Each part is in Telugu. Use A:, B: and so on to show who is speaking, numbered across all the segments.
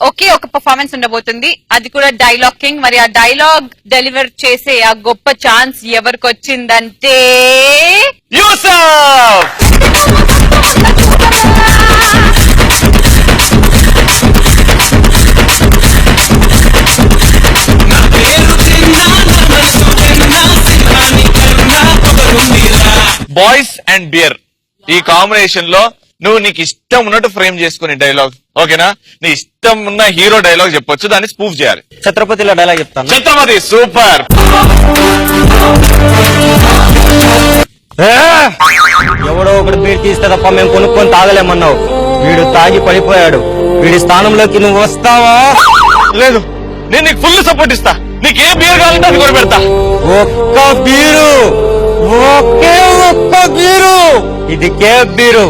A: ఒకే ఒక పర్ఫార్మెన్స్ ఉండబోతుంది, అది కూడా డైలాగ్ కింగ్. మరి ఆ డైలాగ్ డెలివర్ చేసే ఆ గొప్ప ఛాన్స్ ఎవరికి వచ్చిందంటే
B: యూసఫ్. బాయ్స్ అండ్ బియర్ ఈ కాంబినేషన్ లో నువ్వు నీకు ఇష్టం ఉన్నట్టు ఫ్రేమ్ చేసుకుని డైలాగ్, ఓకేనా? నీ ఇష్టం ఉన్న హీరో డైలాగ్ చెప్పొచ్చు, దాన్ని స్పూఫ్ చేయాలి.
C: ఛత్రపతిలో డైలాగ్ చెప్తాను.
B: ఛత్రపతి సూపర్.
C: ఎవడో ఒకటి బీర్ తీస్తే తప్ప మేము కొనుక్కొని తాగలేమన్నావు. వీడు తాగి పడిపోయాడు. వీడి స్థానంలోకి నువ్వు వస్తావా?
B: లేదు, నేను నీకు ఫుల్ సపోర్ట్ ఇస్తా. నీకు ఏ బీర్ కావాలంటే అది కూడా పెడతా.
C: ఒక్క బీరు, ఒకే ఒక్క బీరు. ఇది కేఫ్ బీరు,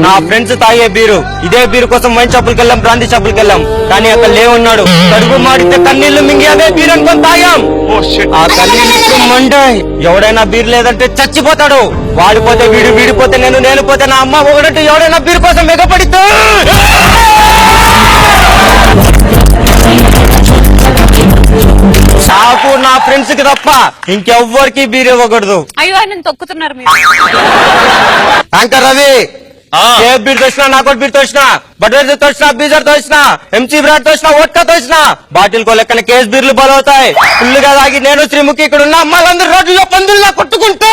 C: నా ఫ్రెండ్స్ తాగే బీరు. ఇదే బీరు కోసం వైన్ షాపులకి వెళ్ళాం, బ్రాంతి షాపులకి వెళ్ళాం, కానీ అక్కడ లేవున్నాడు. కడుపు మాడితే కన్నీళ్లు మింగి అదే బీర్ అనుకొని తాగాం. ఆ కన్నీళ్ళు మండాయి. ఎవడైనా బీర్ లేదంటే చచ్చిపోతాడు. వాడిపోతే వీడు, వీడిపోతే నేను, నేను పోతే నా అమ్మ. ఒకడంటే ఎవడైనా బీర్ కోసం ఎగపడితే నాకు నా ఫ్రెండ్స్ కి తప్ప ఇంకెవ్వరికి బీర్ ఇవ్వకూడదు.
A: అయ్యో ఆయన తొక్కుతున్నారు మీరు.
C: యాంకర్ రవి, కేఫ్ బీర్ తోసినా, నాకోటి బీర్ తోసినా, బడ్వైజర్ తోసినా, బీజర్ తోసినా, ఎంసీ బ్రాడ్ తోసినా, వోడ్కా తోసినా, బాటిల్ కో లెక్కన కేస్ బీర్లు బలవుతాయి. ఫుల్లుగా తాగి నేను శ్రీముఖి ఇక్కడ ఉన్న అమ్మాయిలందరూ రోడ్లలో పందుల్లా కొట్టుకుంటూ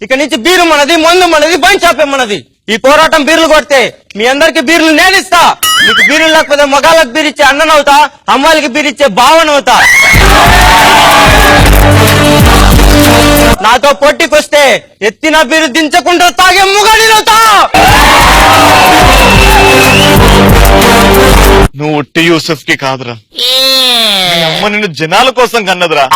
C: ఇక నుంచి బీరు మనది, మందు మనది, వైన్ షాపే మనది. ఈ పోరాటం బీర్లు కొడితే మీ అందరికి బీర్లు నేనిస్తా. మీకు బీర్లు లేకపోతే మగాళ్ళకి బీర్ ఇచ్చే అన్ననవుతా, అమ్మాయిలకి బీర్ ఇచ్చే భావనవుతా. నాతో పోటీకొస్తే ఎత్తిన బీరు దించకుండా తాగే ముగాడినవుతా.
B: నువ్వు ఉట్టి యూసఫ్ కి కాదురా, మీ అమ్మ నిన్ను జనాల కోసం కన్నదిరా.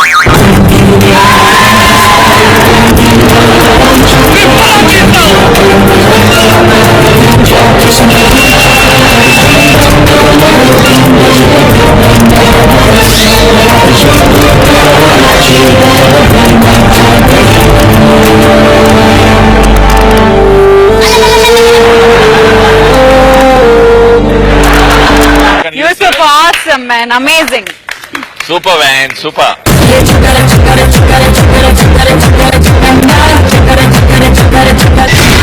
A: Yusuf awesome man, amazing.
B: Super van, super.
D: Chakara chakara chakara chakara chakara chakara chakara chakara chakara chakara chakara